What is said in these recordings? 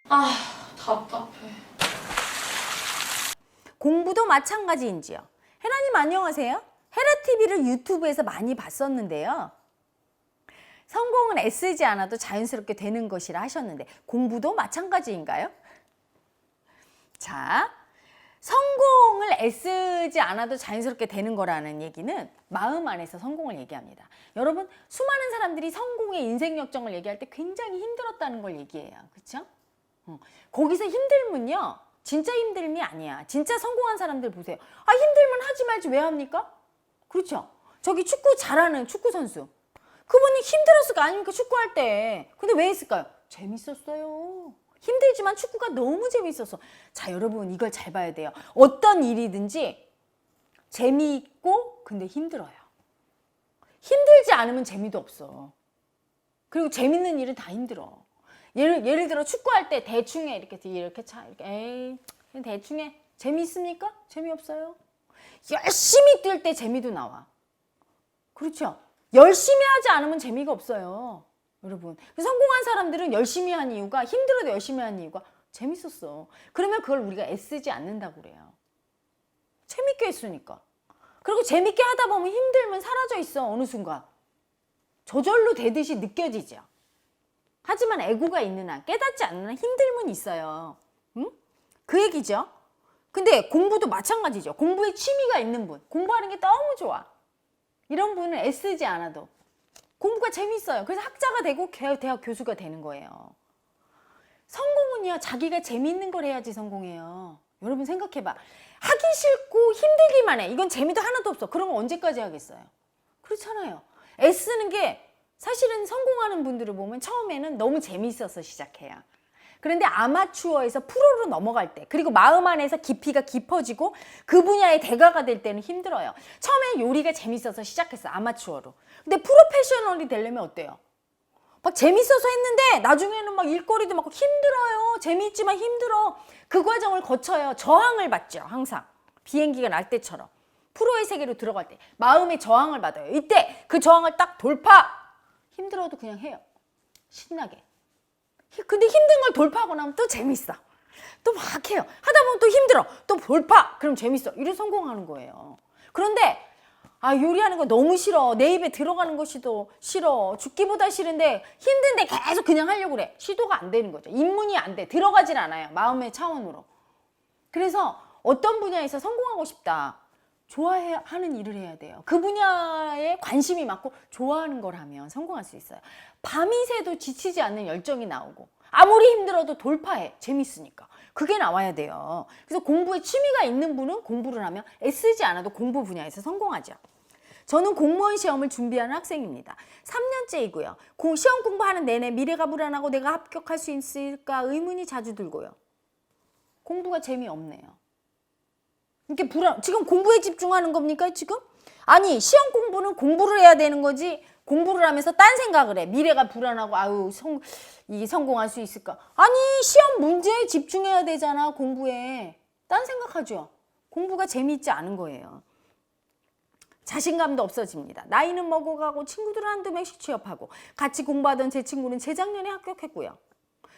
아, 답답해. 공부도 마찬가지인지요. 헤라님 안녕하세요. 헤라TV를 유튜브에서 많이 봤었는데요. 성공은 애쓰지 않아도 자연스럽게 되는 것이라 하셨는데 공부도 마찬가지인가요? 자, 성공을 애쓰지 않아도 자연스럽게 되는 거라는 얘기는 마음 안에서 성공을 얘기합니다. 여러분, 수많은 사람들이 성공의 인생 역정을 얘기할 때 굉장히 힘들었다는 걸 얘기해요. 그렇죠? 거기서 힘듦은요, 진짜 힘듦이 아니야. 진짜 성공한 사람들 보세요. 아, 힘들면 하지 말지 왜 합니까? 그렇죠? 저기 축구 잘하는 축구 선수. 그분이 힘들었을 거 아닙니까? 축구할 때. 근데 왜 했을까요? 재밌었어요. 힘들지만 축구가 너무 재밌었어. 자, 여러분 이걸 잘 봐야 돼요. 어떤 일이든지 재미있고 근데 힘들어요. 힘들지 않으면 재미도 없어. 그리고 재밌는 일은 다 힘들어. 예를 들어 축구할 때 대충 해. 이렇게 차. 이렇게 에이, 대충 해. 재미있습니까? 재미없어요. 열심히 뛸 때 재미도 나와. 그렇죠? 열심히 하지 않으면 재미가 없어요. 여러분, 성공한 사람들은 열심히 한 이유가, 힘들어도 열심히 한 이유가 재밌었어. 그러면 그걸 우리가 애쓰지 않는다고 그래요. 재밌게 했으니까. 그리고 재밌게 하다 보면 힘들면 사라져 있어. 어느 순간 저절로 되듯이 느껴지죠. 하지만 애고가 있는 한, 깨닫지 않는 한 힘듦은 있어요. 응? 그 얘기죠. 근데 공부도 마찬가지죠. 공부에 취미가 있는 분, 공부하는 게 너무 좋아. 이런 분은 애쓰지 않아도 공부가 재밌어요. 그래서 학자가 되고 대학 교수가 되는 거예요. 성공은요, 자기가 재미있는 걸 해야지 성공해요. 여러분 생각해봐. 하기 싫고 힘들기만 해. 이건 재미도 하나도 없어. 그러면 언제까지 하겠어요? 그렇잖아요. 애쓰는 게 사실은 성공하는 분들을 보면 처음에는 너무 재미있어서 시작해요. 그런데 아마추어에서 프로로 넘어갈 때, 그리고 마음 안에서 깊이가 깊어지고 그 분야의 대가가 될 때는 힘들어요. 처음에 요리가 재밌어서 시작했어, 아마추어로. 근데 프로페셔널이 되려면 어때요? 막 재밌어서 했는데 나중에는 막 일거리도 많고 힘들어요. 재미있지만 힘들어. 그 과정을 거쳐요. 저항을 받죠, 항상. 비행기가 날 때처럼. 프로의 세계로 들어갈 때 마음의 저항을 받아요. 이때 그 저항을 딱 돌파! 힘들어도 그냥 해요. 신나게. 근데 힘든 걸 돌파하고 나면 또 재밌어. 또 막 해요. 하다 보면 또 힘들어. 또 돌파. 그럼 재밌어. 이래 성공하는 거예요. 그런데 요리하는 거 너무 싫어. 내 입에 들어가는 것이 더 싫어. 죽기보다 싫은데 힘든데 계속 그냥 하려고 그래. 시도가 안 되는 거죠. 입문이 안 돼. 들어가질 않아요. 마음의 차원으로. 그래서 어떤 분야에서 성공하고 싶다. 좋아하는 일을 해야 돼요. 그 분야에 관심이 많고 좋아하는 걸 하면 성공할 수 있어요. 밤이 새도 지치지 않는 열정이 나오고 아무리 힘들어도 돌파해. 재밌으니까. 그게 나와야 돼요. 그래서 공부에 취미가 있는 분은 공부를 하면 애쓰지 않아도 공부 분야에서 성공하죠. 저는 공무원 시험을 준비하는 학생입니다. 3년째이고요. 시험 공부하는 내내 미래가 불안하고 내가 합격할 수 있을까 의문이 자주 들고요. 공부가 재미없네요. 이렇게 지금 공부에 집중하는 겁니까, 지금? 아니, 시험 공부는 공부를 해야 되는 거지. 공부를 하면서 딴 생각을 해. 미래가 불안하고, 이게 성공할 수 있을까? 아니, 시험 문제에 집중해야 되잖아, 공부에. 딴 생각하죠. 공부가 재미있지 않은 거예요. 자신감도 없어집니다. 나이는 먹어가고 친구들은 한두 명씩 취업하고 같이 공부하던 제 친구는 재작년에 합격했고요.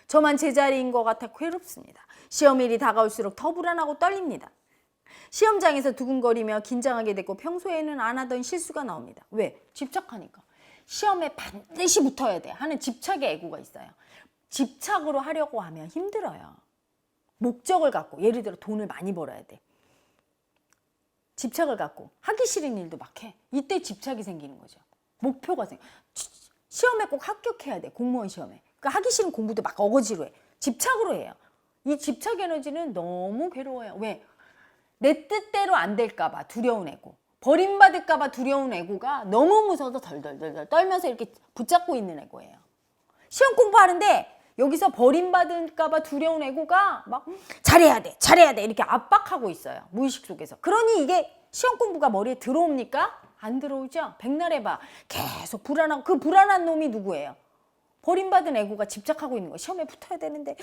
저만 제자리인 것 같아 괴롭습니다. 시험일이 다가올수록 더 불안하고 떨립니다. 시험장에서 두근거리며 긴장하게 되고 평소에는 안 하던 실수가 나옵니다. 왜? 집착하니까. 시험에 반드시 붙어야 돼 하는 집착의 애고가 있어요. 집착으로 하려고 하면 힘들어요. 목적을 갖고, 예를 들어 돈을 많이 벌어야 돼. 집착을 갖고 하기 싫은 일도 막 해. 이때 집착이 생기는 거죠. 목표가 시험에 꼭 합격해야 돼. 공무원 시험에. 그러니까 하기 싫은 공부도 막 어거지로 해. 집착으로 해요. 이 집착 에너지는 너무 괴로워요. 왜? 내 뜻대로 안 될까 봐 두려운 애고, 버림받을까 봐 두려운 애고가 너무 무서워서 덜덜덜 떨면서 이렇게 붙잡고 있는 애고예요. 시험 공부하는데 여기서 버림받을까 봐 두려운 애고가 막 잘해야 돼 이렇게 압박하고 있어요. 무의식 속에서. 그러니 이게 시험 공부가 머리에 들어옵니까? 안 들어오죠? 백날 해봐. 계속 불안하고, 그 불안한 놈이 누구예요? 버림받은 애고가 집착하고 있는 거예요. 시험에 붙어야 되는데.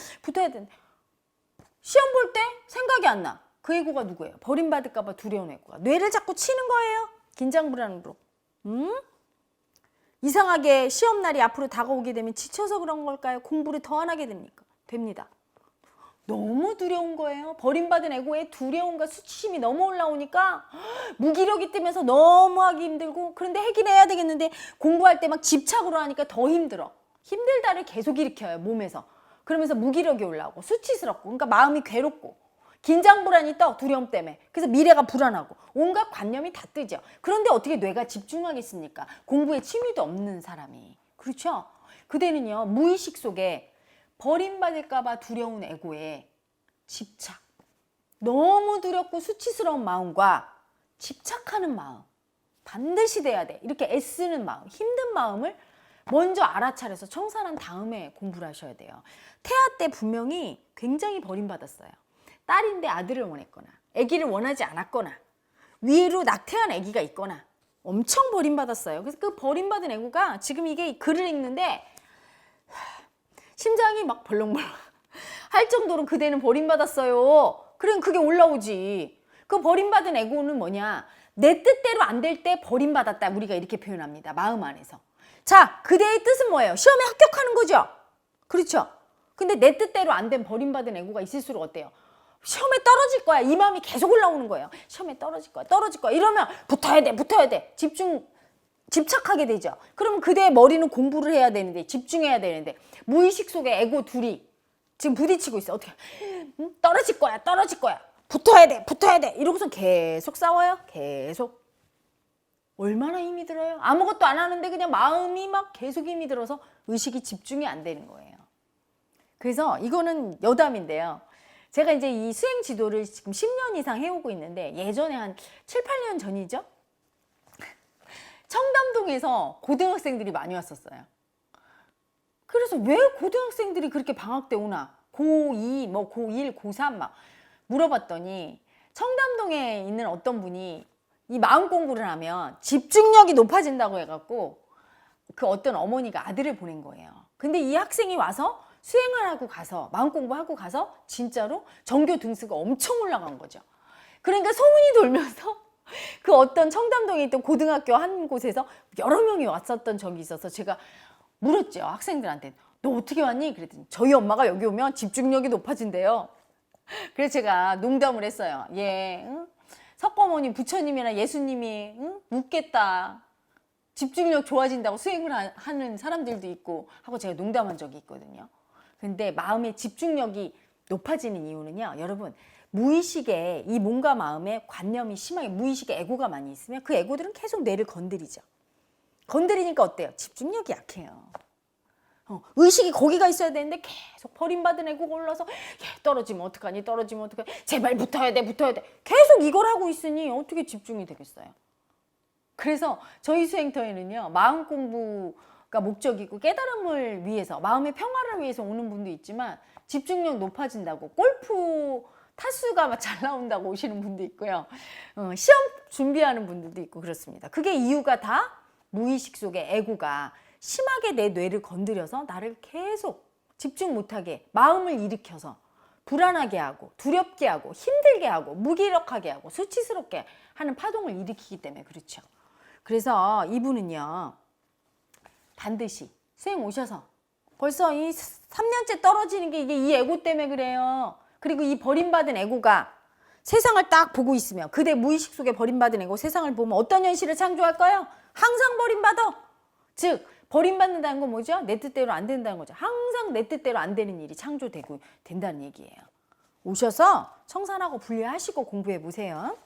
시험 볼 때 생각이 안 나. 그 애고가 누구예요? 버림받을까 봐 두려운 애고가. 뇌를 자꾸 치는 거예요. 긴장 불안으로. 이상하게 시험날이 앞으로 다가오게 되면 지쳐서 그런 걸까요? 공부를 더 안 하게 됩니까? 됩니다. 너무 두려운 거예요. 버림받은 에고의 두려움과 수치심이 너무 올라오니까 무기력이 뜨면서 너무 하기 힘들고, 그런데 하긴 해야 되겠는데 공부할 때 막 집착으로 하니까 더 힘들어. 힘들다를 계속 일으켜요, 몸에서. 그러면서 무기력이 올라오고 수치스럽고, 그러니까 마음이 괴롭고 긴장 불안이 떠, 두려움 때문에. 그래서 미래가 불안하고 온갖 관념이 다 뜨죠. 그런데 어떻게 뇌가 집중하겠습니까? 공부에 취미도 없는 사람이. 그렇죠? 그대는요, 무의식 속에 버림받을까 봐 두려운 에고에 집착, 너무 두렵고 수치스러운 마음과 집착하는 마음, 반드시 돼야 돼, 이렇게 애쓰는 마음, 힘든 마음을 먼저 알아차려서 청산한 다음에 공부를 하셔야 돼요. 태아 때 분명히 굉장히 버림받았어요. 딸인데 아들을 원했거나 아기를 원하지 않았거나 위로 낙태한 아기가 있거나 엄청 버림받았어요. 그래서 그 버림받은 에고가 지금 이게 글을 읽는데 심장이 막 벌렁벌렁 할 정도로 그대는 버림받았어요. 그럼 그게 올라오지. 그 버림받은 에고는 뭐냐? 내 뜻대로 안 될 때 버림받았다. 우리가 이렇게 표현합니다. 마음 안에서. 자, 그대의 뜻은 뭐예요? 시험에 합격하는 거죠. 그렇죠? 근데 내 뜻대로 안 된 버림받은 에고가 있을수록 어때요? 시험에 떨어질 거야. 이 마음이 계속 올라오는 거예요. 시험에 떨어질 거야. 떨어질 거야. 이러면 붙어야 돼. 붙어야 돼. 집착하게 되죠. 그러면 그대의 머리는 공부를 해야 되는데, 집중해야 되는데, 무의식 속에 에고 둘이 지금 부딪히고 있어. 어떻게? 떨어질 거야. 떨어질 거야. 붙어야 돼. 붙어야 돼. 이러고서 계속 싸워요. 계속. 얼마나 힘이 들어요? 아무것도 안 하는데 그냥 마음이 막 계속 힘이 들어서 의식이 집중이 안 되는 거예요. 그래서 이거는 여담인데요. 제가 이제 이 수행 지도를 지금 10년 이상 해오고 있는데, 예전에 한 7, 8년 전이죠? 청담동에서 고등학생들이 많이 왔었어요. 그래서 왜 고등학생들이 그렇게 방학 때 오나? 고2, 뭐 고1, 고3 막 물어봤더니 청담동에 있는 어떤 분이 이 마음 공부를 하면 집중력이 높아진다고 해갖고 그 어떤 어머니가 아들을 보낸 거예요. 근데 이 학생이 와서 수행을 하고 가서 마음 공부하고 가서 진짜로 전교 등수가 엄청 올라간 거죠. 그러니까 소문이 돌면서 그 어떤 청담동에 있던 고등학교 한 곳에서 여러 명이 왔었던 적이 있어서 제가 물었죠. 학생들한테. 너 어떻게 왔니? 그랬더니 저희 엄마가 여기 오면 집중력이 높아진대요. 그래서 제가 농담을 했어요. 예, 응? 석고모님, 부처님이나 예수님이 응? 웃겠다. 집중력 좋아진다고 수행을 하는 사람들도 있고 하고 제가 농담한 적이 있거든요. 근데 마음의 집중력이 높아지는 이유는요, 여러분, 무의식에 이 몸과 마음에 관념이 심하게, 무의식에 에고가 많이 있으면 그 에고들은 계속 뇌를 건드리죠. 건드리니까 어때요? 집중력이 약해요. 의식이 거기가 있어야 되는데 계속 버림받은 에고가 올라서 떨어지면 어떡하니, 떨어지면 어떡하니, 제발 붙어야 돼, 붙어야 돼. 계속 이걸 하고 있으니 어떻게 집중이 되겠어요? 그래서 저희 수행터에는요, 마음 공부가 목적이고 깨달음을 위해서, 마음의 평화를 위해서 오는 분도 있지만 집중력 높아진다고, 골프 타수가 잘 나온다고 오시는 분도 있고요. 시험 준비하는 분들도 있고 그렇습니다. 그게 이유가 다 무의식 속에 에고가 심하게 내 뇌를 건드려서 나를 계속 집중 못하게, 마음을 일으켜서 불안하게 하고 두렵게 하고 힘들게 하고 무기력하게 하고 수치스럽게 하는 파동을 일으키기 때문에 그렇죠. 그래서 이분은요, 반드시 수행 오셔서, 벌써 이 3년째 떨어지는 게 이게 이 에고 때문에 그래요. 그리고 이 버림받은 에고가 세상을 딱 보고 있으면, 그대 무의식 속에 버림받은 에고 세상을 보면 어떤 현실을 창조할까요? 항상 버림받아. 즉 버림받는다는 건 뭐죠? 내 뜻대로 안 된다는 거죠. 항상 내 뜻대로 안 되는 일이 창조되고 된다는 얘기예요. 오셔서 청산하고 분리하시고 공부해 보세요.